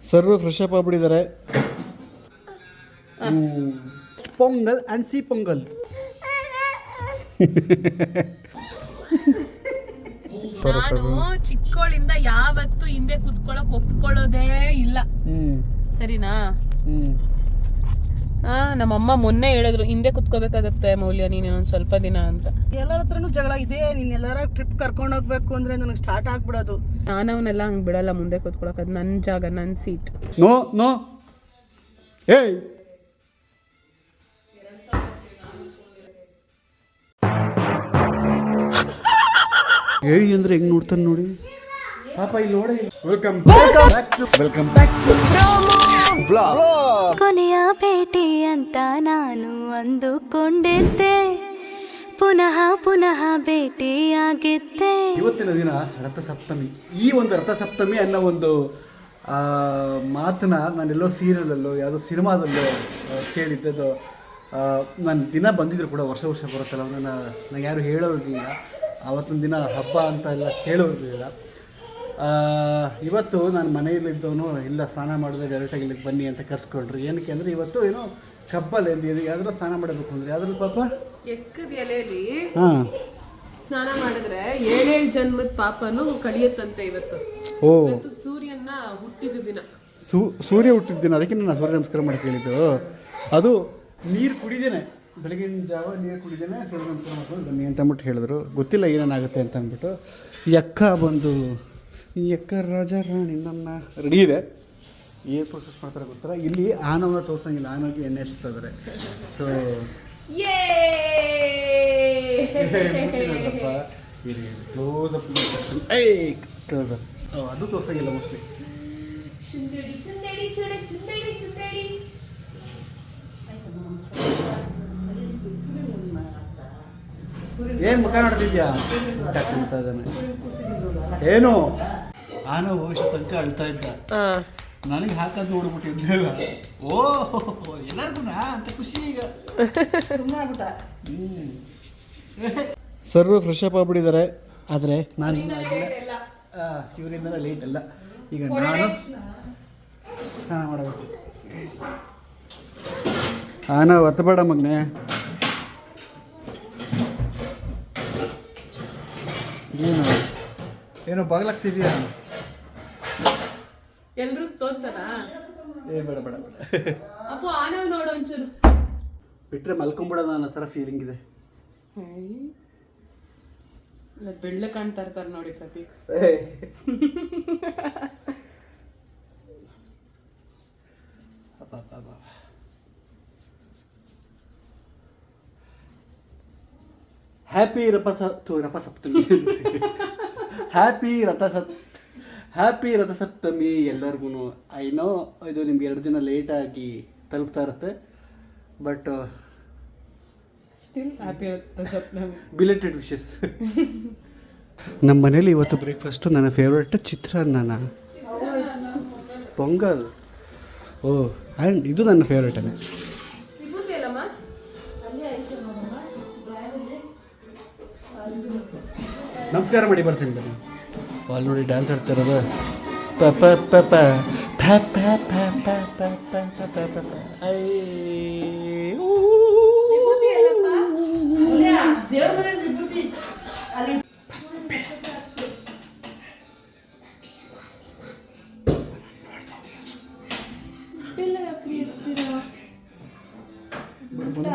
Sir fresh up ಆಗ್ಬಿಟ್ಟಿದ್ದಾರೆ. Pongal and ಸಿ ಪೊಂಗಲ್. ನಾನು ಚಿಕ್ಕವಳಿಂದ ಯಾವತ್ತು ಹಿಂದೆ ಕುತ್ಕೊಳ್ಳೋಕೆ ಒಪ್ಕೊಳ್ಳೋದೇ ಇಲ್ಲ. ಸರಿನಾ? ನಮ್ಮಮ್ಮ ಮೊನ್ನೆ ಹೇಳಿದ್ರು ಹಿಂದೆ ಕುತ್ಕೋಬೇಕಾಗತ್ತೆ ಮೌಲ್ಯ ನೀನು ಇನ್ನೊಂದು ಸ್ವಲ್ಪ ದಿನ ಅಂತ. ಎಲ್ಲರ ಹತ್ರನೂ ಜಗಳ ಇದೆ. ನೀನ್ ಎಲ್ಲಾರ ಟ್ರಿಪ್ ಕರ್ಕೊಂಡು ಹೋಗ್ಬೇಕು ಅಂದ್ರೆ ನನಗೆ ಸ್ಟಾರ್ಟ್ ಆಗ್ಬಿಡೋದು. ನಾನವನ್ನೆಲ್ಲ ಹಂಗೆ ಬಿಡಲ್ಲ ಮುಂದೆ ಕುತ್ಕೊಳಕ್. ಅದು ನನ್ನ ಜಾಗ, ನನ್ನ ಸೀಟ್. ನೋ ನೋ ಏಯ್ ಹೇಳಿ ಅಂದ್ರೆ ಹೆಂಗ್ ನೋಡ್ತಾನೆ ನೋಡಿ ಪಾಪ. ಇಲ್ಲಿ ನೋಡಿ. ವೆಲ್ಕಮ್ ಬ್ಯಾಕ್ ಟು ಕೊನೆಯ ಭೇಟಿ ಅಂತ ನಾನು ಅಂದುಕೊಂಡಿದ್ದೆ, ಪುನಃ ಪುನಃ ಭೇಟಿಯಾಗಿದ್ದೆ. ಇವತ್ತಿನ ದಿನ ರಥಸಪ್ತಮಿ. ಈ ಒಂದು ರಥಸಪ್ತಮಿ ಅನ್ನೋ ಒಂದು ಮಾತನ್ನ ನಾನೆಲ್ಲೋ ಸೀರಿಯಲಲ್ಲೋ ಯಾವುದೋ ಸಿನಿಮಾದಲ್ಲೋ ಕೇಳಿದ್ದದು. ನಾನು ದಿನ ಬಂದಿದ್ರು ಕೂಡ ವರ್ಷ ಬರುತ್ತಲ್ಲ, ನಂಗೆ ಯಾರು ಹೇಳೋರಿಲ್ಲ. ಆವತ್ತಿನ ದಿನ ಹಬ್ಬ ಅಂತ ಎಲ್ಲ ಹೇಳೋರಿಲ್ಲ. ಇವತ್ತು ನಾನು ಮನೆಯಲ್ಲಿದ್ದವನು ಇಲ್ಲ ಸ್ನಾನ ಮಾಡಿದ್ರೆ ಡೈರೆಕ್ಟಾಗಿ ಇಲ್ಲಿಗೆ ಬನ್ನಿ ಅಂತ ಕರ್ಸ್ಕೊಂಡ್ರು. ಏನಕ್ಕೆ ಅಂದರೆ ಇವತ್ತು ಏನೋ ಕಬ್ಬಲ್ಲಿ ಯಾವ್ದಾದ್ರು ಸ್ನಾನ ಮಾಡಬೇಕು ಅಂದರೆ ಯಾವ್ದ್ರಲ್ಲಿ ಪಾಪ ಎಕ್ಕದ ಎಲೆಯಲ್ಲಿ ಸ್ನಾನ ಮಾಡಿದ್ರೆ 7 ಜನ್ಮದ ಪಾಪನು ಕಳಿಯತ್ತಂತೆ. ಇವತ್ತು ಸೂರ್ಯನ ಹುಟ್ಟಿದ ದಿನ. ಸೂರ್ಯ ಹುಟ್ಟಿದ ದಿನ. ಅದಕ್ಕೆ ನಾನು ಸೂರ್ಯ ನಮಸ್ಕಾರ ಮಾಡಿ ಕೇಳಿದ್ದು. ಅದು ನೀರು ಕುಡಿದೇನೆ, ಬೆಳಗಿನ ಜಾವ ನೀರು ಕುಡಿದೇನೆ ಸೂರ್ಯ ನಮಸ್ಕಾರ ಮಾಡ್ಕೊಂಡು ಬನ್ನಿ ಅಂತ ಅಂದ್ಬಿಟ್ಟು ಹೇಳಿದ್ರು. ಗೊತ್ತಿಲ್ಲ ಏನೇನಾಗುತ್ತೆ ಅಂತ ಅಂದ್ಬಿಟ್ಟು ಈ ಅಕ್ಕ ಬಂದು ಈ ಅಕ್ಕ ರಾಜ ರಾಣಿ ನನ್ನ ರೆಡಿ ಇದೆ. ಏನು ಪ್ರೊಸೆಸ್ ಮಾಡ್ತಾರೆ ಗೊತ್ತರ. ಇಲ್ಲಿ ಆನವನ್ನ ತೋರ್ಸಂಗಿಲ್ಲ, ಆನೋಗಿ ಎಣ್ಣೆ ಹಚ್ತಾ ಇದ್ದಾರೆ. ಸೊ ಕ್ಲೋಸ್ ಅಪ್ ಅದು ತೋರ್ಸಂಗಿಲ್ಲ ಮೋಸ್ಟ್ಲಿ. ಏನು ಮುಖ ನೋಡ್ತಿದ್ಯಾ ಅಂತ ಇದ್ದಾನೆ. ಏನು ಆನೋ ಇಷ್ಟು ತನಕ ಅಳ್ತಾ ಇದ್ದ, ನನಗೆ ಹಾಕೋದು ನೋಡ್ಬಿಟ್ಟಿದ್ದೇವ. ಓಹೋ ಎಲ್ಲರಿಗೂ ಅಂತ ಖುಷಿ ಈಗ. ಸರ್ರು ಫ್ರೆಶ್ ಅಪ್ ಆಗ್ಬಿಟ್ಟಿದ್ದಾರೆ. ಆದರೆ ನಾನು ಇವರಿಂದ ಲೇಟ್ ಅಲ್ಲ. ಈಗ ನಾನು ಸ್ನಾನ ಮಾಡಬೇಕು. ಆನೋ ಒತ್ತಬೇಡ ಮಗನೇ. ಏನೋ ಬಾಗ್ಲಾಗ್ತಿದ್ಯಾ? ಎಲ್ರು ತೋರ್ಸಣ? ಬೇಡ ಬೇಡ ಅಪ್ಪ ಆನವ್ ನೋಡು ಒಂಚೂರು. ಬಿಟ್ರೆ ಮಲ್ಕೊಂಬಿಡೋಣ ಅನ್ನೋ ಥರ ಫೀಲಿಂಗ್ ಇದೆ. ಬೆಳ್ಳ ಕಾಣ್ತಾ ಇರ್ತಾರೆ ನೋಡಿ ಪ್ರತೀಕ್. ಹ್ಯಾಪಿ ರಥಸಪ್ತಮಿ. ಹ್ಯಾಪಿ ರಥಸಪ್ತಮಿ ಎಲ್ಲರಿಗೂ. ಐ ನೋ ಇದು ನಿಮ್ಗೆ 2 ದಿನ ಲೇಟಾಗಿ ತಲುಪ್ತಾ ಇರುತ್ತೆ, but still happy Rathasaptami. Belated wishes. ನಮ್ಮ ಮನೇಲಿ ಇವತ್ತು ಬ್ರೇಕ್ಫಾಸ್ಟು ನನ್ನ ಫೇವ್ರೆಟ್ ಚಿತ್ರಾನ್ನ, ಪೊಂಗಲ್. ಆ್ಯಂಡ್ ಇದು ನನ್ನ ಫೇವ್ರೇಟೇ. ನಮಸ್ಕಾರ ಮಾಡಿ ಬರ್ತೀನಿ ಬನ್ನಿ. ಅಲ್ಲಿ ನೋಡಿ ಡ್ಯಾನ್ಸ್ ಆಡ್ತಾ ಇರೋದು.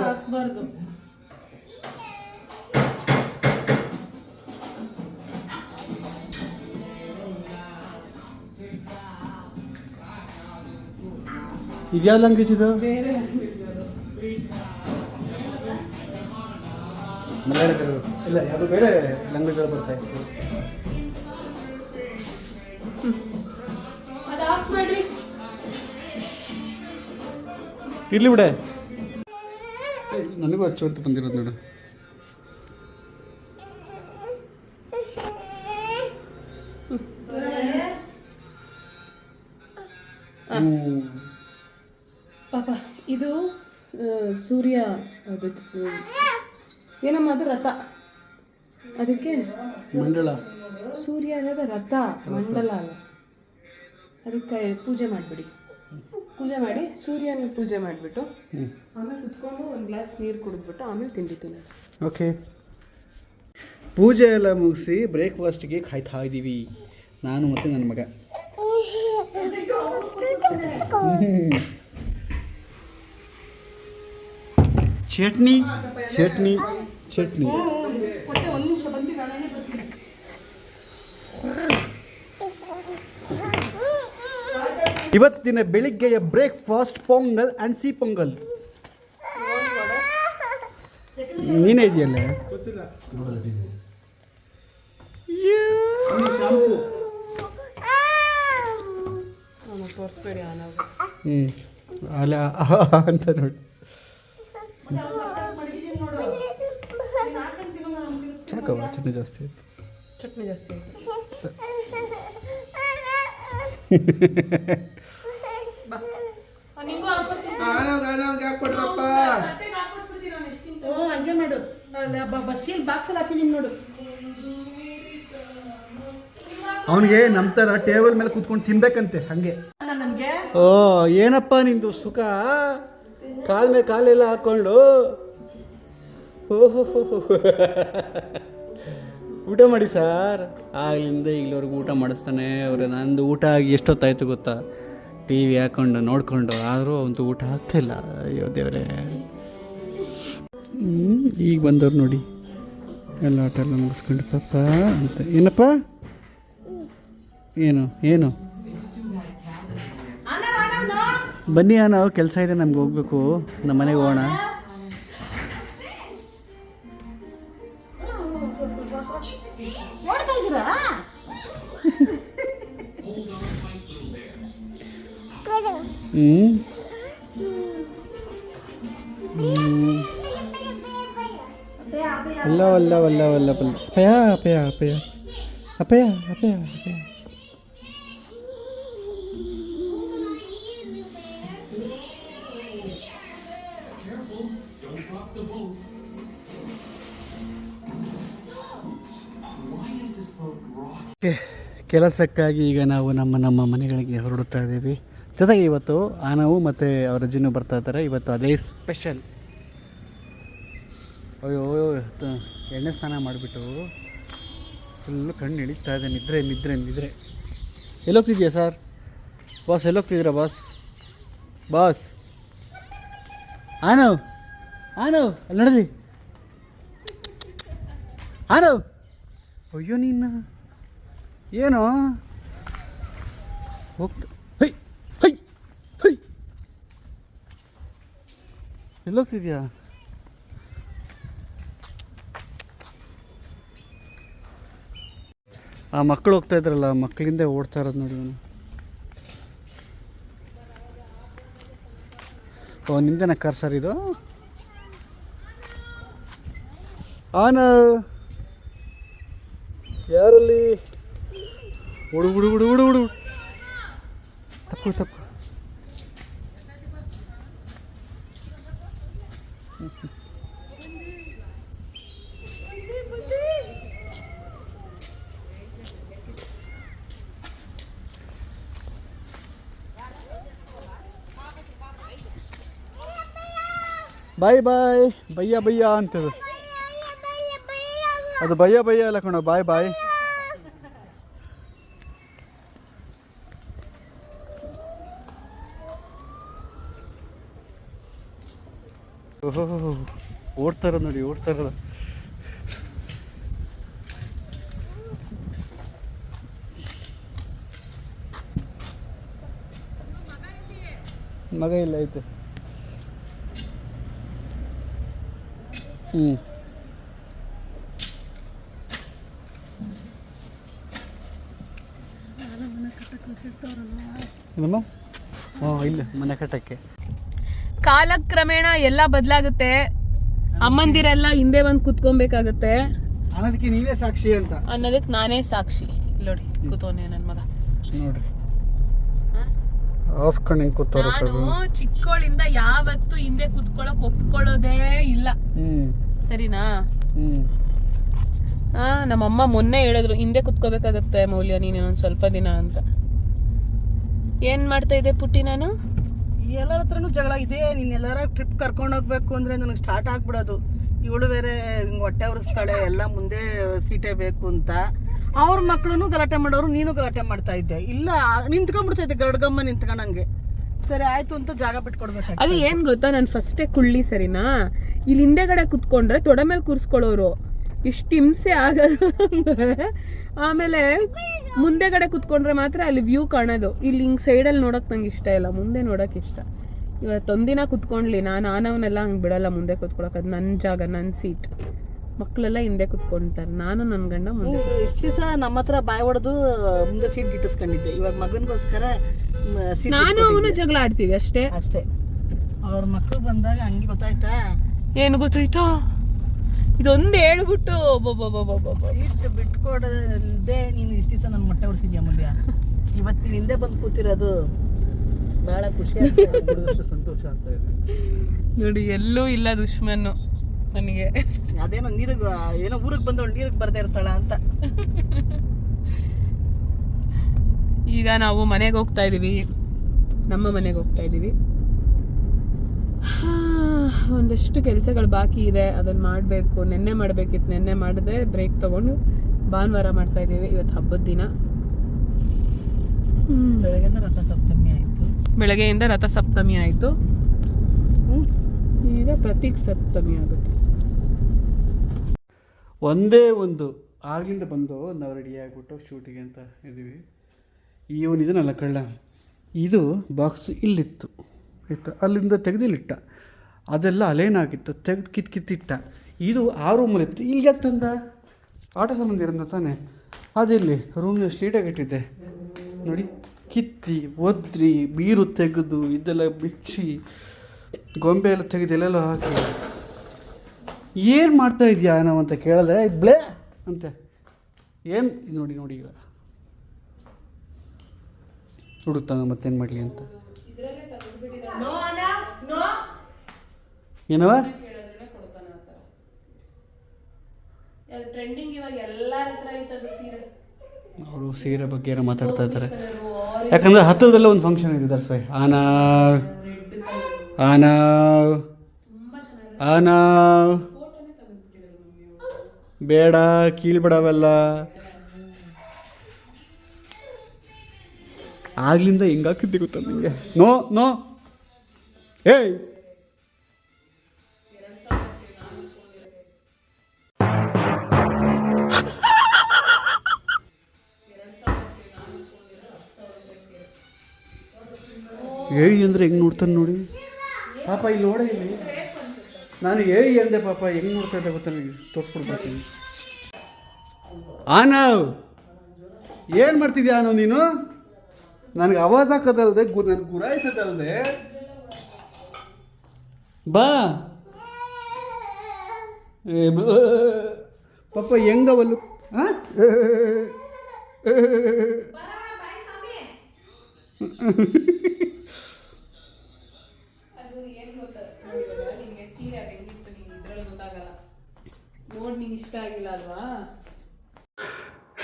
ಹಾಕ್ಬಾರ್ದು. ಇದು ಯಾವ ಲ್ಯಾಂಗ್ವೇಜ್ ಇದು? ಮಲಯಾಳ ಇಲ್ಲ, ಅದು ಬೇರೆ ಲ್ಯಾಂಗ್ವೇಜ್ ಅಲ್ಲಿ ಬರ್ತಾ ಇತ್ತು. ಇರ್ಲಿ ಬಿಡೆ, ನನಗೂ ಹಚ್ಚು ಅಂತ ಬಂದಿರೋದು ನೋಡು. ಪಾಪ ಇದು ಸೂರ್ಯ ಅದು ಏನಮ್ಮ ಅದು ರಥ, ಅದಕ್ಕೆ ಮಂಡಳ. ಸೂರ್ಯ ಅನ್ನೋದು ರಥ, ಮಂಡಲ ಅಲ್ಲ ಅದಕ್ಕೆ ಪೂಜೆ ಮಾಡಿಬಿಡಿ. ಪೂಜೆ ಮಾಡಿ ಸೂರ್ಯನ ಪೂಜೆ ಮಾಡಿಬಿಟ್ಟು ಆಮೇಲೆ ಕುತ್ಕೊಂಡು ಒಂದು ಗ್ಲಾಸ್ ನೀರು ಕುಡಿದ್ಬಿಟ್ಟು ಆಮೇಲೆ ತಿಂಡಿ ತಿನ್ನೋದು. ಓಕೆ. ಪೂಜೆ ಎಲ್ಲ ಮುಗಿಸಿ ಬ್ರೇಕ್ಫಾಸ್ಟ್ಗೆ ಕಾಯ್ತಾ ಇದ್ದೀವಿ ನಾನು ಮತ್ತು ನನ್ನ ಮಗ. ಚಟ್ನಿ ಚಟ್ನಿ ಚಟ್ನಿ. ಇವತ್ತಿನ ಬೆಳಿಗ್ಗೆಯ ಬ್ರೇಕ್ಫಾಸ್ಟ್ ಪೊಂಗಲ್ ಆ್ಯಂಡ್ ಸಿ ಪೊಂಗಲ್. ನೀನೇ ಇದೆಯಲ್ಲ ತೋರಿಸ್ಬೇಡಿ ಆನಾಗ. ಅಲ್ಲ ಅಂತ ನೋಡಿ ಸಾಕವ. ಚಟ್ನಿ ಜಾಸ್ತಿ ಆಯ್ತು. ಚಟ್ನಿ ಜಾಸ್ತಿ ಆಯ್ತು. ಹಂಗೆ ಮಾಡು. ಸ್ಟೀಲ್ ಬಾಕ್ಸಲ್ಲಿ ಹಾಕಿದ್ದೀನಿ ನೋಡು. ಅವನಿಗೆ ನಮ್ಮ ಥರ ಟೇಬಲ್ ಮೇಲೆ ಕೂತ್ಕೊಂಡು ತಿನ್ಬೇಕಂತೆ ಹಂಗೆ. ನಮಗೆ ಓ ಏನಪ್ಪ ನಿಂದು ಸುಖ, ಕಾಲ್ ಮೇಲೆ ಕಾಲೆಲ್ಲ ಹಾಕ್ಕೊಂಡು. ಓಹೋ ಊಟ ಮಾಡಿ ಸರ್. ಆಗ್ಲಿಂದ ಇಲ್ಲಿವರೆಗೂ ಊಟ ಮಾಡಿಸ್ತಾನೆ ಅವ್ರೆ. ನಂದು ಊಟ ಆಗಿ ಎಷ್ಟೊತ್ತಾಯ್ತು ಗೊತ್ತಾ? ಟಿ ವಿ ಹಾಕ್ಕೊಂಡು ನೋಡಿಕೊಂಡು, ಆದರೂ ಒಂದು ಊಟ ಆಗ್ತಾಯಿಲ್ಲ. ಅಯ್ಯೋ ದೇವರೇ. ಈಗ ಬಂದವ್ರು ನೋಡಿ ಎಲ್ಲ ಆಟ ಎಲ್ಲ ಮುಗಿಸ್ಕೊಂಡು ಪಾಪ ಅಂತ. ಏನಪ್ಪ ಏನು ಏನು ಬನ್ನಿ ನಾವು ಕೆಲಸ ಇದೆ, ನಮ್ಗೆ ಹೋಗ್ಬೇಕು, ನಮ್ಮ ಮನೆಗೆ ಹೋಗೋಣ. ನೋಡ್ತಾ ಇದ್ದೀರಾ? ಅಲ್ಲ ಅಲ್ಲ ಅಲ್ಲ ಅಲ್ಲ ಅಲ್ಲ ಅಪಯ ಅಪಯ ಅಪಯ ಅಪಯ ಅಪಯ ಅಪಯ. ಕೆಲಸಕ್ಕಾಗಿ ಈಗ ನಾವು ನಮ್ಮ ಮನೆಗಳಿಗೆ ಹೊರಡುತ್ತಾ ಇದ್ದೀವಿ. ಜೊತೆಗೆ ಇವತ್ತು ಆನವು ಮತ್ತು ಅವರ ಅಜ್ಜಿನೂ ಬರ್ತಾ ಇದ್ದಾರೆ. ಇವತ್ತು ಅದೇ ಸ್ಪೆಷಲ್. ಅಯ್ಯೋ ಎಣ್ಣೆ ಸ್ನಾನ ಮಾಡಿಬಿಟ್ಟು ಫುಲ್ಲು ಕಣ್ಣು ಇಳಿತಾ ಇದೆ. ನಿದ್ರೆ ನಿದ್ರೆ ನಿದ್ರೆ. ಎಲ್ಲೋಗ್ತಿದ್ಯಾ ಸರ್? ಬಾಸ್ ಎಲ್ಲೋಗ್ತಿದ್ದೀರಾ ಬಾಸ್? ಬಾಸ್ ಆನವ್ ಆನವ್ ಅಲ್ಲಿ ನಡೆದಿ ಆನವ್. ಅಯ್ಯೋ ನೀನು ಏನೋ ಹೋಗ್ತ. ಹೈ ಹೈ ಹೈ ಎಲ್ಲೋಗ್ತಿದ್ಯಾ? ಆ ಮಕ್ಕಳು ಹೋಗ್ತಾ ಇದ್ರಲ್ಲ, ಮಕ್ಕಳಿಂದ ಓಡ್ತಾ ಇರೋದು ನೋಡಿ ನಾನು. ಓ ನಿಮ್ದೇನ ಕಾರ್ ಸರ್ ಇದು? ಆನ ಯಾರಲ್ಲಿ? ಹುಡು ಹುಡು ಹುಡು ಹುಡು ಹುಡು. ತಪ್ಪು ತಪ್ಪು. ಬಾಯ್ ಬಾಯ್. ಬಯ್ಯ ಬಯ್ಯ ಅಂತದು. ಅದು ಬಯ್ಯ ಬಯ್ಯ ಅಲ್ಲ ಕಣೋ, ಬಾಯ್ ಬಾಯ್. ಓಹೋ ಓಡ್ತಾ ಇರೋದು ನೋಡಿ, ಓಡ್ತಾ ಇರೋದು. ಮಗ ಇಲ್ಲ ಐತೆ. ಏನಮ್ಮ? ಇಲ್ಲ ಮನೆ ಕಟ್ಟಕ್ಕೆ. ಕಾಲಕ್ರಮೇಣ ಎಲ್ಲ ಬದಲಾಗುತ್ತೆ. ಅಮ್ಮಂದಿರೆಲ್ಲ ಹಿಂದೆ ಬಂದು ಕುತ್ಕೊಬೇಕಾಗತ್ತೆ ಅನ್ನೋದಕ್ಕೆ ನೀವೇ ಸಾಕ್ಷಿ ಅಂತ ಅನ್ನೋದಕ್ಕೆ ನಾನೇ ಸಾಕ್ಷಿ. ನೋಡಿ ಕೂತವನೇ ನನ್ನ ಮಗ ನೋಡ್ರಿ, ಹಾಸ್ಕೊಂಡು ಹಿಂಗೆ ಕೂತವ್ರೆ. ನಾನು ಚಿಕ್ಕವಳಿಂದ ಯಾವತ್ತು ಹಿಂದೆ ಕುತ್ಕೊಳ್ಳೋಕೆ ಒಪ್ಕೊಳ್ಳೋದೇ ಇಲ್ಲ, ಸರಿನಾ? ನಮ್ಮಮ್ಮ ಮೊನ್ನೆ ಹೇಳಿದ್ರು ಹಿಂದೆ ಕುತ್ಕೋಬೇಕಾಗತ್ತೆ ಮೌಲ್ಯ ನೀನು ಇನ್ನೊಂದು ಸ್ವಲ್ಪ ದಿನ ಅಂತ. ಏನು ಮಾಡ್ತಾ ಇದ್ದೆ ಪುಟ್ಟಿ ನಾನು? ಎಲ್ಲರ ಹತ್ರನೂ ಜಗಳ ಇದೆ. ನೀನು ಎಲ್ಲಾರ ಟ್ರಿಪ್ ಕರ್ಕೊಂಡು ಹೋಗ್ಬೇಕು ಅಂದರೆ ನನಗೆ ಸ್ಟಾರ್ಟ್ ಆಗ್ಬಿಡೋದು. ಇವಳು ಬೇರೆ ಹಿಂಗೆ ಹೊಟ್ಟೆ ಉರಿಸ್ತಾಳೆ, ಎಲ್ಲ ಮುಂದೆ ಸೀಟೇ ಬೇಕು ಅಂತ. ಅವ್ರ ಮಕ್ಕಳು ಗಲಾಟೆ ಮಾಡೋರು, ನೀನು ಗಲಾಟೆ ಮಾಡ್ತಾ ಇದ್ದೆ. ಇಲ್ಲ ನಿಂತ್ಕೊಂಡ್ಬಿಡ್ತಾ ಇದ್ದೆ ಗರಡ್ಗಮ್ಮ ನಿಂತ್ಕೊಂಡಂಗೆ. ಸರಿ ಆಯಿತು ಅಂತ ಜಾಗ ಬಿಟ್ಕೊಡ್ಬೇಕು. ಅದು ಏನು ಗೊತ್ತಾ, ನಾನು ಫಸ್ಟೇ ಕುಳ್ಳಿ ಸರಿನಾ, ಇಲ್ಲಿ ಹಿಂದೆಗಡೆ ಕುತ್ಕೊಂಡ್ರೆ ತೊಡೆ ಮೇಲೆ ಕೂರಿಸ್ಕೊಳ್ಳೋರು. ಇಷ್ಟು ಹಿಂಸೆ ಆಗೋದು ಅಂದರೆ ಆಮೇಲೆ ಮುಂದೆಗಡೆ ಕುತ್ಕೊಂಡ್ರೆ ಮಾತ್ರ ಅಲ್ಲಿ ವ್ಯೂ ಕಾಣೋದು. ಇಲ್ಲಿ ಹಿಂಗೆ ಸೈಡಲ್ಲಿ ನೋಡೋಕೆ ನಂಗೆ ಇಷ್ಟ ಇಲ್ಲ, ಮುಂದೆ ನೋಡೋಕೆ ಇಷ್ಟ. ಇವತ್ತೊಂದಿನ ಕುತ್ಕೊಂಡ್ಲಿ ನಾನು ಆನವನ್ನೆಲ್ಲ ಹಂಗೆ ಬಿಡಲ್ಲ ಮುಂದೆ ಕುತ್ಕೊಳಕ್ಕೆ. ಅದು ನನ್ನ ಜಾಗ, ನನ್ನ ಸೀಟ್. ಮಕ್ಕಳೆಲ್ಲ ಹಿಂದೆ ಕುತ್ಕೊಂತಾರೆ, ನಾನು ನನ್ನ ಗಂಡ ಮುಂದೆ. ಎಷ್ಟು ದಿವಸ ನಮ್ಮ ಹತ್ರ ಬಾಯ್ ಹೊಡೆದು ಮುಂದೆ ಸೀಟ್ ಗಿಟ್ಟಿಸ್ಕೊಂಡಿದ್ದೆ. ಇವಾಗ ಮಗನಿಗೋಸ್ಕರ ನಾನು ಅವನು ಜಗಳ ಆಡ್ತೀವಿ ಅಷ್ಟೇ. ಅವ್ರ ಮಕ್ಕಳು ಬಂದಾಗ ಹಂಗೆ ಗೊತ್ತಾಯ್ತಾ? ಏನು ಗೊತ್ತಾಯ್ತಾ? ಇದೊಂದು ಹೇಳ್ಬಿಟ್ಟು ಸೀಟ್ ಬಿಟ್ಕೊಡದೆ ನೀನು ಇಷ್ಟು ದಿವಸ ನನ್ನ ಮೊಟ್ಟೆ ಹೊಡಿಸಿದ್ಯಾ ಮೂಲ್ಯ. ಇವತ್ತು ನೀನು ಹಿಂದೆ ಬಂದು ಕೂತಿರೋದು ಭಾಳ ಖುಷಿ ಆಗ್ತದೆ, ಸಂತೋಷ ಆಗ್ತಾ ಇದೆ ನೋಡಿ. ಎಲ್ಲೂ ಇಲ್ಲ ದುಶ್ಮನ್ನು ನನಗೆ. ಅದೇನೋ ನೀರಿಗೆ ಏನೋ ಊರಿಗೆ ಬಂದವಳು ನೀರಿಗೆ ಬರ್ದೇ ಇರ್ತಾಳ ಅಂತ. ಈಗ ನಾವು ಮನೆಗೆ ಹೋಗ್ತಾ ಇದ್ದೀವಿ, ನಮ್ಮ ಮನೆಗೆ ಹೋಗ್ತಾ ಇದ್ದೀವಿ. ಒಂದಷ್ಟು ಕೆಲಸಗಳು ಬಾಕಿ ಇದೆ, ಅದನ್ನು ಮಾಡಬೇಕು. ನೆನ್ನೆ ಮಾಡಬೇಕಿತ್ತು, ನೆನ್ನೆ ಮಾಡದೆ ಬ್ರೇಕ್ ತೊಗೊಂಡು ಭಾನುವಾರ ಮಾಡ್ತಾ ಇದ್ದೀವಿ. ಇವತ್ತು ಹಬ್ಬದ ದಿನ. ಬೆಳಗ್ಗೆಯಿಂದ ರಥಸಪ್ತಮಿ ಆಯಿತು. ಬೆಳಗ್ಗೆಯಿಂದ ರಥಸಪ್ತಮಿ ಆಯಿತು, ಈಗ ಪ್ರತೀಕ್ ಸಪ್ತಮಿ ಆಗುತ್ತೆ. ಒಂದೇ ಒಂದು ಆಗ್ಲಿಂದ ಬಂದು ನಾವು ರೆಡಿ ಆಗಿಬಿಟ್ಟು ಶೂಟಿಗೆ ಅಂತ ಇದ್ದೀವಿ. ಇವನು ಇದನ್ನಲ್ಲ ಕಳ್ಳ, ಇದು ಬಾಕ್ಸ್ ಇಲ್ಲಿತ್ತು ಆಯಿತಾ, ಅಲ್ಲಿಂದ ತೆಗೆದಿಲ್ಲಿಟ್ಟ. ಅದೆಲ್ಲ ಅಲೇನಾಗಿತ್ತು, ತೆಗೆದು ಕಿತ್ತಿಟ್ಟ. ಇದು ಆ ರೂಮಲ್ಲಿತ್ತು, ಇಲ್ಲಿಗೆ ತಂದ. ಆಟ ಸಂಬಂಧ ಇರೋದು ತಾನೆ, ಅದಿಲ್ಲಿ ರೂಮ್ನ ಸ್ಲೀಟಾಗಿ ಇಟ್ಟಿದ್ದೆ ನೋಡಿ. ಕಿತ್ತಿ ಒದ್ರಿ ಬೀರು ತೆಗೆದು ಇದೆಲ್ಲ ಬಿಚ್ಚಿ ಗೊಂಬೆ ಎಲ್ಲ ತೆಗೆದು ಎಲ್ಲೆಲ್ಲ ಹಾಕಿ ಏನು ಮಾಡ್ತಾ ಇದೆಯಾ ನಾವು ಅಂತ ಕೇಳಿದ್ರೆ ಬ್ಲೇ ಅಂತ. ಏನು ನೋಡಿ ನೋಡಿ ಈಗ ಹುಡುಕ್ತಾನ ಮತ್ತೇನು ಮಾಡಲಿ ಅಂತ. ಏನವ ಅವರು ಸೀರೆ ಬಗ್ಗೆ ಏನೋ ಮಾತಾಡ್ತಾ ಇದ್ದಾರೆ. ಯಾಕಂದರೆ ಹತ್ತಿರದಲ್ಲೇ ಒಂದು ಫಂಕ್ಷನ್ ಇದೆ, ದಟ್ಸ್ ವೈ. ಆನಾ ಆನಾ ಆನಾ ಬೇಡ, ಕೀಳ್ಬೇಡವೆಲ್ಲ. ಆಗ್ಲಿಂದ ಹೆಂಗಾಕಿದ್ದೆ ಗೊತ್ತಾ ನನಗೆ. ನೋ ನೋ ಏಯ್ ಏಯ್ ಅಂದರೆ ಹೆಂಗೆ ನೋಡ್ತಾನೆ ನೋಡಿ ಪಾಪ. ಇಲ್ಲಿ ನೋಡೇ ಇಲ್ಲಿ ನಾನು ಏಯ್ ಅಂದೆ ಪಾಪ, ಹೆಂಗೆ ನೋಡ್ತಾ ಇದ್ದೆ ಗೊತ್ತಾ ನನಗೆ. ತೋರಿಸ್ಕೊಡ್ಬರ್ತೀನಿ. ಆನವ್ ಏನು ಮಾಡ್ತಿದ್ಯಾ ಆನವ್ ನೀನು? ನನಗೆ ಆವಾಜ್ ಹಾಕೋದಲ್ದೆ, ನನಗೆ ಗುರಾಯಿಸೋದಲ್ದೆ ಬಾ. ಪಾಪ ಹೆಂಗವಲ್ಲು ಹಾಂ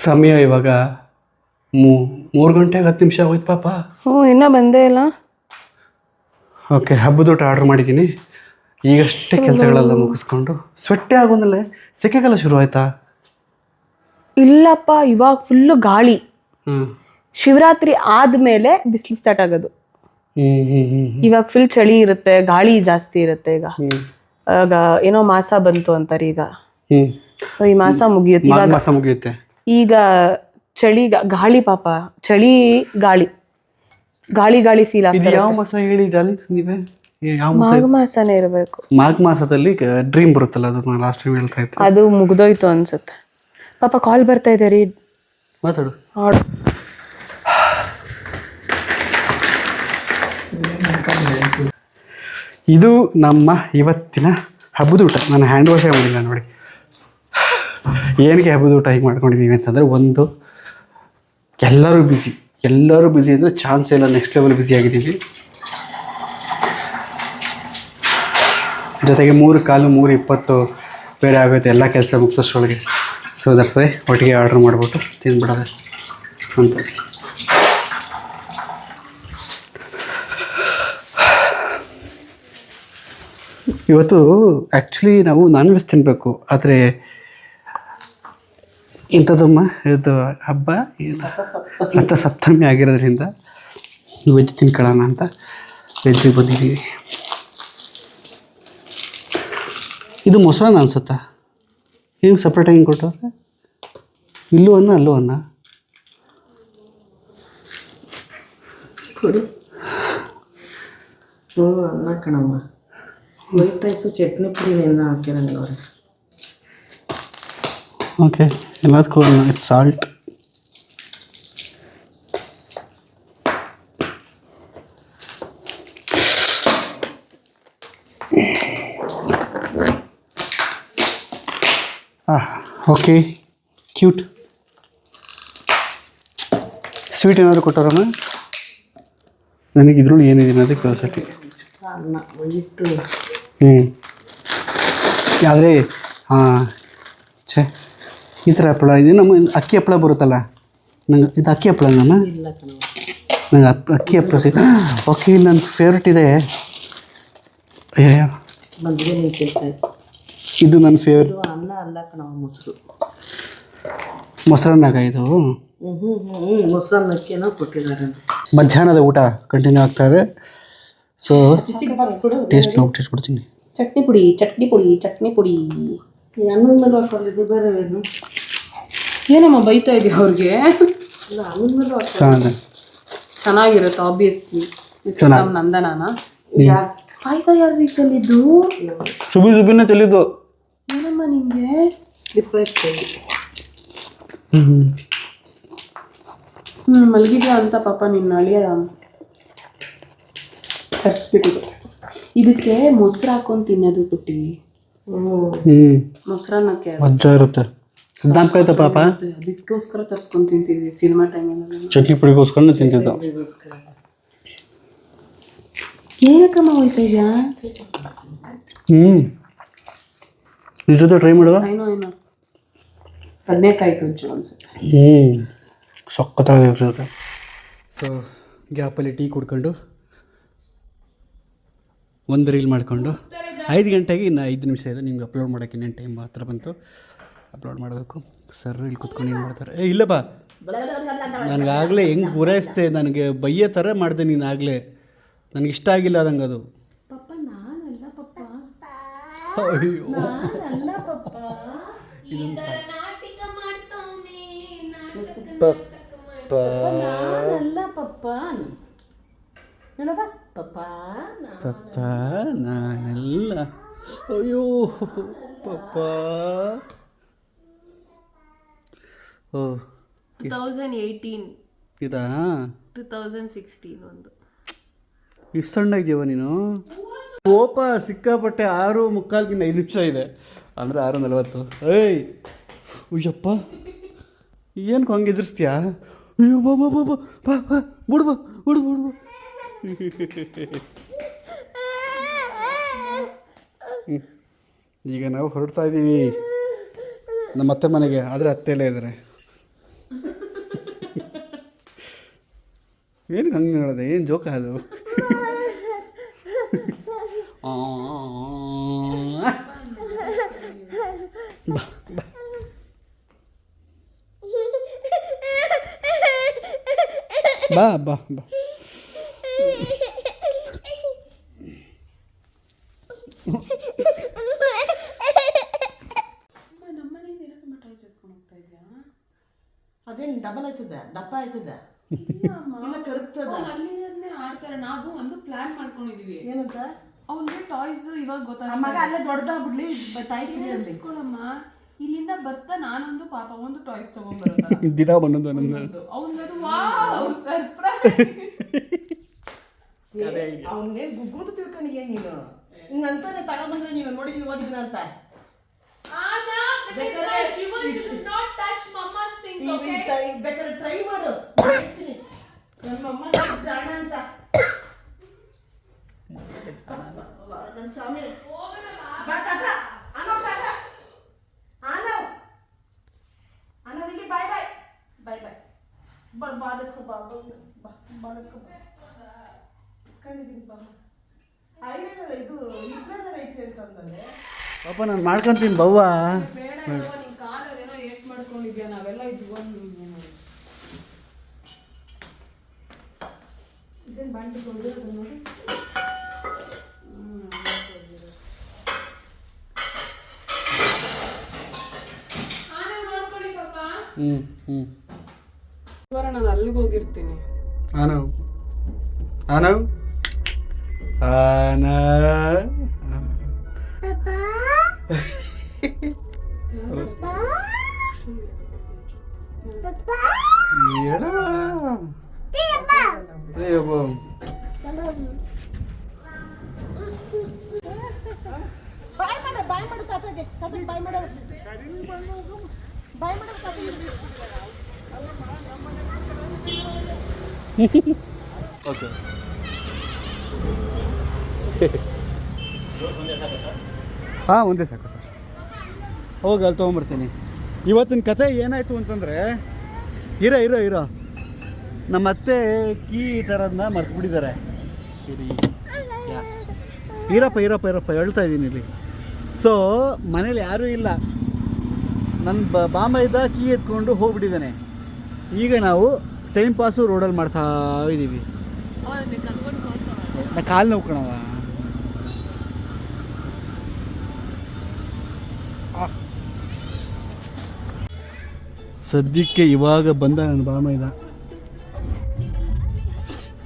ಸಮಯ ಇವಾಗ 3 ಗಂಟೆ 10 ನಿಮಿಷ ಆಗೋಯ್ತು ಪಾಪ. ಇನ್ನೂ ಬಂದೇ ಇಲ್ಲ. ಓಕೆ, ಹಬ್ಬದ ಊಟ ಆರ್ಡ್ರ್ ಮಾಡಿದ್ದೀನಿ. ಈಗಷ್ಟೇ ಕೆಲಸಗಳೆಲ್ಲ ಮುಗಿಸ್ಕೊಂಡು ಸ್ವೆಟ್ಟೇ ಆಗೋದಲ್ಲೇ ಸೆಕೆಗೆಲ್ಲ ಶುರು ಆಯ್ತಾ? ಇಲ್ಲಪ್ಪ, ಇವಾಗ ಫುಲ್ಲು ಗಾಳಿ. ಶಿವರಾತ್ರಿ ಆದಮೇಲೆ ಬಿಸಿಲು ಸ್ಟಾರ್ಟ್ ಆಗೋದು. ಇವಾಗ ಫುಲ್ ಚಳಿ ಇರುತ್ತೆ, ಗಾಳಿ ಜಾಸ್ತಿ ಇರುತ್ತೆ. ಈಗ ಏನೋ ಮಾಸ ಬಂತು ಅಂತಾರೆ ಈಗ. ಸೊ ಈ ಮಾಸ ಮುಗಿಯುತ್ತೆ, ಇವಾಗ ಮಾಸ ಮುಗಿಯುತ್ತೆ. ಈಗ ಚಳಿ ಗಾಳಿ ಪಾಪ, ಚಳಿ ಗಾಳಿ ಗಾಳಿ ಗಾಳಿ ಫೀಲ್ ಆಗ್ತದೆ. ಯಾವ ಮಾಸ ಹೇಳಿ ಗಾಳಿ ನೀವೇ? ಮಾಘ ಮಾಸನೇ ಇರಬೇಕು. ಮಾಘ ಮಾಸದಲ್ಲಿ ಡ್ರೀಮ್ ಬರುತ್ತಲ್ಲ, ಅದು ನಾನು ಲಾಸ್ಟ್ ಟೈಮ್ ಹೇಳ್ತಾ ಇದ್ದೆ. ಅದು ಮುಗ್ದೋಯ್ತು ಅನ್ಸುತ್ತೆ. ಪಾಪ ಕಾಲ್ ಬರ್ತಾ ಇದೆ ರೀ, ಮಾತಾಡು. ಇದು ನಮ್ಮ ಇವತ್ತಿನ ಹಬ್ಬದ ಊಟ. ನಾನು ಹ್ಯಾಂಡ್ ವಾಶೇ ಮಾಡಿಲ್ಲ ನೋಡಿ. ಏನಕ್ಕೆ ಹಬ್ಬದ ಊಟ ಹೀಗೆ ಮಾಡ್ಕೊಂಡಿದ್ದೀವಿ ಅಂತಂದರೆ, ಒಂದು ಎಲ್ಲರೂ ಬ್ಯುಸಿ ಅಂದರೆ ಚಾನ್ಸ್ ಇಲ್ಲ, ನೆಕ್ಸ್ಟ್ ಲೆವೆಲ್ ಬ್ಯುಸಿ ಆಗಿದ್ದೀವಿ. ಜೊತೆಗೆ 3:15 ಬೇರೆ ಆಗುತ್ತೆ ಎಲ್ಲ ಕೆಲಸ ಮುಗಿಸೋಷ್ಟರೊಳಗೆ. ಸೊ ದಟ್ಸ್ ವೈ ಒಟ್ಟಿಗೆ ಆರ್ಡ್ರ್ ಮಾಡಿಬಿಟ್ಟು ತಿಂದ್ಬಿಡೋದೆ ಅಂತ. ಇವತ್ತು ಆ್ಯಕ್ಚುಲಿ ನಾವು ನಾನ್ ವೆಜ್ ತಿನ್ನಬೇಕು, ಆದರೆ ಇಂಥದ್ದಮ್ಮ ಇದು ಹಬ್ಬ ಏನು ರಥ ಸಪ್ತಮಿ ಆಗಿರೋದ್ರಿಂದ ವೆಜ್ ತಿನ್ಕೊಳ್ಳೋಣ ಅಂತ ವೆಜ್ಜಿಗೆ ಬಂದಿದ್ದೀವಿ. ಇದು ಮೊಸರನ್ನ ಅನ್ಸುತ್ತಾ? ಹಿಂಗೆ ಸಪ್ರೇಟಾಗಿ ಹಿಂಗೆ ಕೊಟ್ಟವ್ರೆ, ಇಲ್ಲೂ ಅನ್ನ ಅಲ್ಲೂ ಅನ್ನ. ಅನ್ನ ಕಣಮ್ಮ, ವೈಟ್ ರೈಸು ಚಟ್ನಿ ಪುಡಿ ಎಲ್ಲ ಹಾಕಿರಂಗೆ ಅವ್ರೆ. ಓಕೆ, ಎಲ್ಲದಕ್ಕೂ ಸಾಲ್ಟ್. Okay, cute. ಸ್ವೀಟ್ ಏನಾದರೂ ಕೊಟ್ಟಾರಮ್ಮ? ನನಗೆ ಇದ್ರಲ್ಲಿ ಏನಿದೆ ಅನ್ನೋದೇ ಕ್ಯೂರಿಯಾಸಿಟಿ. ಅನ್ನ ವೈಟು. ಆದರೆ ಛೇ, ಈ ಥರ ಹಪ್ಪಳ ಇದು ನಮ್ಮ ಅಕ್ಕಿ ಹಪ್ಪಳ ಬರುತ್ತಲ್ಲ, ನಂಗೆ ಇದು ಅಕ್ಕಿ ಹಪ್ಪಳ ನಮ್ಮ ಇಲ್ಲ ಕಣಮ್ಮ, ನಂಗೆ ಅಕ್ಕಿ ಹಪ್ಪಳ ಓಕೆ, ಇಲ್ಲಿ ನನ್ನ ಫೇವ್ರೆಟ್ ಇದೆ. ಅಯ್ಯಯ್ಯೋ, ಮದ್ವೆ ನಿಂತಿರ್ತಾ ಇತ್ತು. ಇದು ನನ್ನ ಫೇವ್ರೆಟ್. ಇದು ಅನ್ನ ಅಲ್ಲ ಕಣಮ್ಮ, ಮೊಸರು. ಮೊಸರನ್ನಾಗ ಇದು ಮೊಸರನ್ನಕ್ಕೇನೋ ಕೊಟ್ಟಿದ್ದಾರೆ. ಮಧ್ಯಾಹ್ನದ ಊಟ ಕಂಟಿನ್ಯೂ ಆಗ್ತಾ ಇದೆ. ಸೊ ಟೇಸ್ಟ್ ನೋಡ್ಬಿಟ್ಟು ಕೊಡ್ತೀನಿ. ಚಟ್ನಿ ಪುಡಿ, ಚಟ್ನಿ ಪುಡಿ, ಚಟ್ನಿ ಪುಡಿ. ಅನ್ನದ ಮೇಲೆ ಹಾಕೊಂಡಿದ್ದು ಬೇರೆ ಏನು? ಏನಮ್ಮ ಬೈತಾ ಇದೆಯಾ ಅವ್ರಿಗೆ? ಇಲ್ಲ, ಅನ್ನದ ಮೇಲೆ ಹಾಕೊಂಡು ಚೆನ್ನಾಗಿದೆ, ಚೆನ್ನಾಗಿರುತ್ತೆ ಆಬ್ವಿಯಸ್ಲಿ. ನಂದನಾನ ಪಾಯಸ ಯಾರು ರೀಚಲ್ಲಿದ್ದು? ಸುಬಿನೇ ತಿಳಿದು ಏನಮ್ಮ ನಿಂಗೆ ಸ್ಲಿಪ್ ಆಯ್ತು. ಮಲಗಿದ್ಯಾ ಅಂತ ಪಾಪ ನಿನ್ನ ಅಳಿಯ ಕರ್ಸ್ಬಿಟ್ಟಿದೆ. ಇದಕ್ಕೆ ಮೊಸರು ಹಾಕೊಂಡು ತಿನ್ನೋದು ಪುಟ್ಟಿ. ಮೊಸರನ್ನಕ್ಕೆ ಮಜಾ ಇರುತ್ತೆ. ಜ್ಞಾಪಕ ಪಾಪ ಅದಕ್ಕೋಸ್ಕರ ತರ್ಸ್ಕೊಂಡು ತಿಂತಿದ್ವಿ ಸಿನಿಮಾ ಟೈಮಲ್ಲಿ. ಚಟ್ನಿ ಪುಡಿಗೋಸ್ಕರ ತಿಂತಿದ್ದು. ಏನಕ್ಕಮ್ಮ ಹೋಯ್ತಾ ಇದೆಯಾ? ನಿಜ ಜೊತೆ ಟ್ರೈ ಮಾಡುವ. ಏನೋ ಬದನೆಕಾಯಿ ಗೊಜ್ಜು ಅನ್ಸುತ್ತೆ. ಸಖತ್ತಾಗಿರುತ್ತೆ. ಸೊ ಗ್ಯಾಪಲ್ಲಿ ಟೀ ಕುಡ್ಕೊಂಡು ಒಂದು ರೀಲ್ ಮಾಡಿಕೊಂಡು 5 ಗಂಟೆಗೆ ಇನ್ನು 5 ನಿಮಿಷ ಇದೆ. ನಿಮ್ಗೆ ಅಪ್ಲೋಡ್ ಮಾಡೋಕ್ಕೆ ಇನ್ನೇನು ಟೈಮ್ ಹತ್ರ ಬಂತು. ಅಪ್ಲೋಡ್ ಮಾಡಬೇಕು. ಸರ್ ಇಲ್ಲಿ ಕುತ್ಕೊಂಡು ಏನು ಮಾಡ್ತಾರೆ? ಇಲ್ಲ ಬಾ, ನನಗಾಗಲೇ ಹೆಂಗೆ ಗುರಾಯಿಸ್ತೆ, ನನಗೆ ಬೈಯೋ ಥರ ಮಾಡಿದೆ ನೀನು. ಆಗಲೇ ನನಗಿಷ್ಟ ಆಗಿಲ್ಲ ಅದಂಗೆ ಅದು. ಅಯ್ಯೋ, ಪಪ್ಪ ನಾನೆಲ್ಲ. ಅಯ್ಯೋ ಪಪ್ಪ. ಓ 2018 ಇದಾ 2016 ಒಂದು. ಇಷ್ಟು ಸಣ್ಣ ಇದೆಯವ ನೀನು? ಕೋಪ ಸಿಕ್ಕಾಪಟ್ಟೆ. 6:45 5 ನಿಮಿಷ ಇದೆ ಅಂದರೆ 6:40. ಏಯ್ ಅಯ್ಯಪ್ಪ, ಏನು ಹಂಗೆ ಎದುರಿಸ್ತೀಯಾ? ಅಯ್ಯೋ ಬಾ ಬಾ ಬಾ ಬಾ ಬಾ ಬಾ ಬಿಡು ಬಾ ಬಿಡು ಬಿಡು ಬಾ. ಈಗ ನಾವು ಹೊರಡ್ತಾ ಇದ್ದೀವಿ ನಮ್ಮ ಅತ್ತೆ ಮನೆಗೆ. ಆದರೆ ಅತ್ತೆಯಲ್ಲೇ ಇದ್ದಾರೆ. ಏನು ಹಂಗೆ ನೋಡೋದೆ? ಏನು ಜೋಕ ಅದು? ಬಾ ಬಾ ಬಾ. ಅದೇನು ಡಬಲ್ ಆಯ್ತದ, ದಪ್ಪ ಆಯ್ತದ, ಇಲ್ಲ ಕರುಗ್ತದ. ಆಡ್ತಾರೆ. ನಾವು ಒಂದು ಪ್ಲಾನ್ ಮಾಡ್ಕೊಂಡಿದೀವಿ. ಏನಂತ? ಅವ್ನಿಗೆ ಟಾಯ್ಸ್ ಇವಾಗ ಮಗ ಗೊತ್ತಾಗ ಅಲ್ಲೇ ದೊಡ್ಡದಾಗ್ಬಿಡ್ಲಿ, ಟಾಯ್ಸ್ ಇಲ್ಲಿಂದ ಬರ್ತಾ ನಾನೊಂದು ಪಾಪ ಒಂದು ಟಾಯ್ಸ್ ತಗೊಂಡ್ಬರೋದಲ್ಲ ದಿನ ಒಂದೊಂದು. ಅವನದು ವಾವ್ ಸರ್ಪ್ರೈಸ್. ಅವನ್ನೇ ಗುಗ್ಗುದು ತಿಳ್ಕೊಂಡಿಯ ನೀನು. ಹಿಂಗಂತಾನೆ ತಗೊಂಡ್ಬಂದ್ರೆ ನೀನು ನೋಡಿದೀನಿ ಹೋಗಿದ್ದೀನ ಅಂತ. ಬೇಕಾದ್ರೆ ಟ್ರೈ ಮಾಡು, ನಮ್ಮಮ್ಮ ಜಾಣ ಅಂತ. ನನ್ನ ಸ್ವಾಮಿ ಬಾ ಟಾಟಾ. ಇಲ್ಲಿ ಬಾಯ್ ಬಾಯ್ ಬಾಯ್ ಬಾಯ್. ಬಾಳತ್ಕೊ ಬಾ, ಬಾಳತ್ಕೊ ಬಾ. ಕಂಡಿದ್ದೀನಿ ಬಾ. ಇದು ಇಬ್ಬರ ಐತೆ ಅಂತಂದ್ರೆ ಪಾಪ ನಾನು ಮಾಡ್ಕೊತೀನಿ ಬವ್ವ. ಬೇಡ ನಿನ್ ಕಾಲದೇನೋ ಏಟ್ ಮಾಡ್ಕೊಂಡಿದ್ಯಾ, ನಾವೆಲ್ಲ ಇದ್ಕೊಂಡು ಇದೇನು ಬಾಂಡ್ಕೊಂಡು ನೋಡಿ. ನೋಡ್ಕೊಳ್ಳಿ ಪಾಪ. ನಾನು ಅಲ್ಲಿಗೆ ಹೋಗಿರ್ತೀನಿ. ಆನವ್ ಆನವ್ ಆನವ್ ಬಾಯ್ ಮಾಡು ತಾತಗೆ ಬಾಯ್ ಮಾಡು ಓಕೆ. ಹಾಂ ಒಂದೇ ಸಾಕು ಸರ್. ಹೋಗಿ ಅಲ್ಲಿ ತೊಗೊಂಬರ್ತೀನಿ. ಇವತ್ತಿನ ಕತೆ ಏನಾಯಿತು ಅಂತಂದರೆ, ಇರೋ ನಮ್ಮ ಅತ್ತೆ ಕೀ ಥರದನ್ನ ಮರ್ತು ಬಿಟ್ಟಿದ್ದಾರೆ. ಇರಪ್ಪ ಹೇಳ್ತಾ ಇದ್ದೀನಿ ಇಲ್ಲಿ. ಸೊ ಮನೇಲಿ ಯಾರೂ ಇಲ್ಲ, ನನ್ನ ಬಾಮ ಇದ್ದ ಕೀ ಎತ್ಕೊಂಡು ಹೋಗ್ಬಿಟ್ಟಿದ್ದಾನೆ. ಈಗ ನಾವು ಟೈಮ್ ಪಾಸು ರೋಡಲ್ಲಿ ಮಾಡ್ತಾ ಇದ್ದೀವಿ. ನಾ ಕಾಲು ನೋವು ಕಣವ. ಸದ್ಯಕ್ಕೆ ಇವಾಗ ಬಂದ ನನ್ನ ಬಾಮ ಇದ್ದ.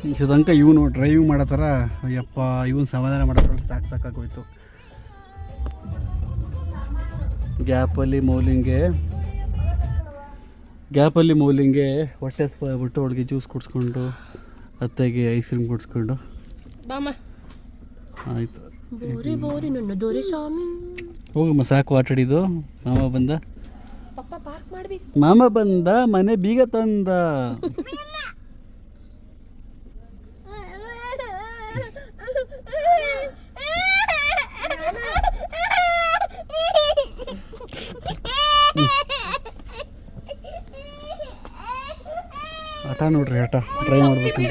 ಇಷ್ಟು ತನಕ ಇವನು ಡ್ರೈವಿಂಗ್ ಮಾಡೋ ಥರ, ಅಯ್ಯಪ್ಪ ಇವನು ಸಮಾಧಾನ ಮಾಡೋದ್ರಲ್ಲಿ ಸಾಕಾಗೋಯ್ತು. ಗ್ಯಾಪಲ್ಲಿ ಮೌಲಿಂಗೆ ಹೊಟ್ಟೆ ಬಿಟ್ಟು ಅವಳಿಗೆ ಜ್ಯೂಸ್ ಕುಡಿಸ್ಕೊಂಡು, ಅತ್ತೆಗೆ ಐಸ್ ಕ್ರೀಮ್ ಕುಡಿಸ್ಕೊಂಡು ಆಯಿತು. ಹೋಗಮ್ಮ ಸಾಕು ಆಟಾಡಿದ್ದು. ಮಾಮ ಬಂದ ಮನೆ ಬೀಗ ತಂದ. ಆಟ ನೋಡ್ರಿ, ಆಟ ಟ್ರೈ ಮಾಡ್ಬೇಕು.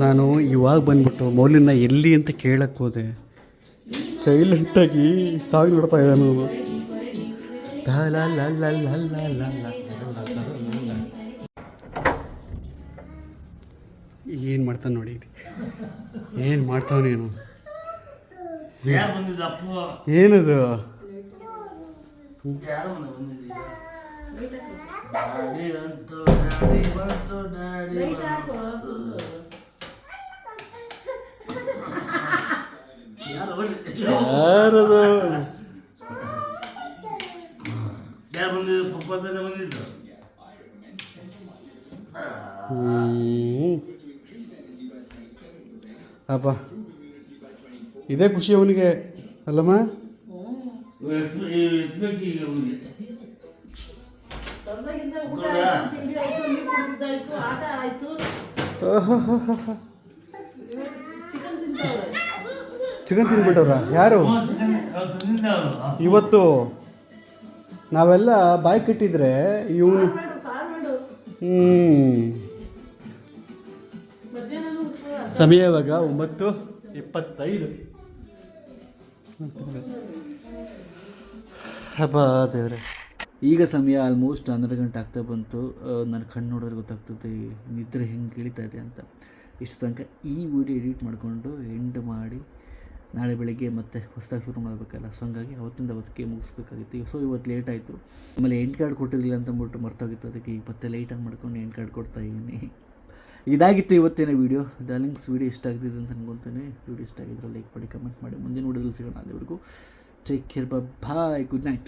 ನಾನು ಇವಾಗ ಬಂದ್ಬಿಟ್ಟು ಮೌಲಿನ ಎಲ್ಲಿ ಅಂತ ಕೇಳಕ್ಕೆ ಹೋದೆ. ಸೈಲೆಂಟಾಗಿ ಸಾಂಗ್ ನೋಡ್ತಾ ಇದ್ದಾನು. ಏನು ಮಾಡ್ತಾನೆ ನೋಡಿ, ಏನು ಮಾಡ್ತಾವನೇನು, ಏನದು ಯಾರದು? ಅಪ್ಪ ಇದೇ ಖುಷಿ ಅವನಿಗೆ ಅಲ್ಲಮ್ಮ. ಚಿಕನ್ ತಿಂದ್ಬಿಟ್ಟವ್ರ ಯಾರು? ಇವತ್ತು ನಾವೆಲ್ಲ ಬಾಯಿ ಕಟ್ಟಿದ್ರೆ ಇವನು ಸಮಯ ಇವಾಗ 9:25. ಹಬ್ಬ ದೇವ್ರೆ. ಈಗ ಸಮಯ ಆಲ್ಮೋಸ್ಟ್ 12 ಗಂಟೆ ಆಗ್ತಾ ಬಂತು. ನನ್ನ ಕಣ್ಣು ನೋಡೋರು ಗೊತ್ತಾಗ್ತದೆ ನಿದ್ರೆ ಹೆಂಗೆ ಇಳಿತಾ ಇದೆ ಅಂತ. ಇಷ್ಟು ತನಕ ಈ ವಿಡಿಯೋ ಎಡಿಟ್ ಮಾಡಿಕೊಂಡು ಎಂಡ್ ಮಾಡಿ ನಾಳೆ ಬೆಳಗ್ಗೆ ಮತ್ತೆ ಹೊಸದಾಗಿ ಶುರು ಮಾಡಬೇಕಲ್ಲ. ಸೊ ಹಂಗಾಗಿ ಅವತ್ತಿಗೆ ಮುಗಿಸ್ಬೇಕಾಗಿತ್ತು. ಸೊ ಇವತ್ತು ಲೇಟ್ ಆಯಿತು. ಆಮೇಲೆ ಎಂಡ್ ಕಾರ್ಡ್ ಕೊಟ್ಟಿರಲಿಲ್ಲ ಅಂತಂದ್ಬಿಟ್ಟು ಮರ್ತೋಗಿತ್ತು. ಅದಕ್ಕೆ ಈಗ ಮತ್ತೆ ಲೈಟಾಗಿ ಮಾಡ್ಕೊಂಡು ಎಂಡ್ ಕಾರ್ಡ್ ಕೊಡ್ತಾಯಿದ್ದೀನಿ. ಇದಾಗಿತ್ತು ಇವತ್ತಿನ ವೀಡಿಯೋ. ಡಾರ್ಲಿಂಗ್ಸ್ ವೀಡಿಯೋ ಇಷ್ಟ ಆಗ್ತಿದೆ ಅಂತ ಅನ್ಕೊತಾನೆ. ವೀಡಿಯೋ ಇಷ್ಟ ಆಗಿದ್ರೆ ಲೈಕ್ ಮಾಡಿ, ಕಮೆಂಟ್ ಮಾಡಿ. ಮುಂದಿನ ವೀಡಿಯೋದಲ್ಲಿ ಸಿಗೋಣ. ಅಲ್ಲಿವರೆಗೂ ಟೇಕ್ ಕೇರ್, ಬಾಯ್, ಗುಡ್ ನೈಟ್.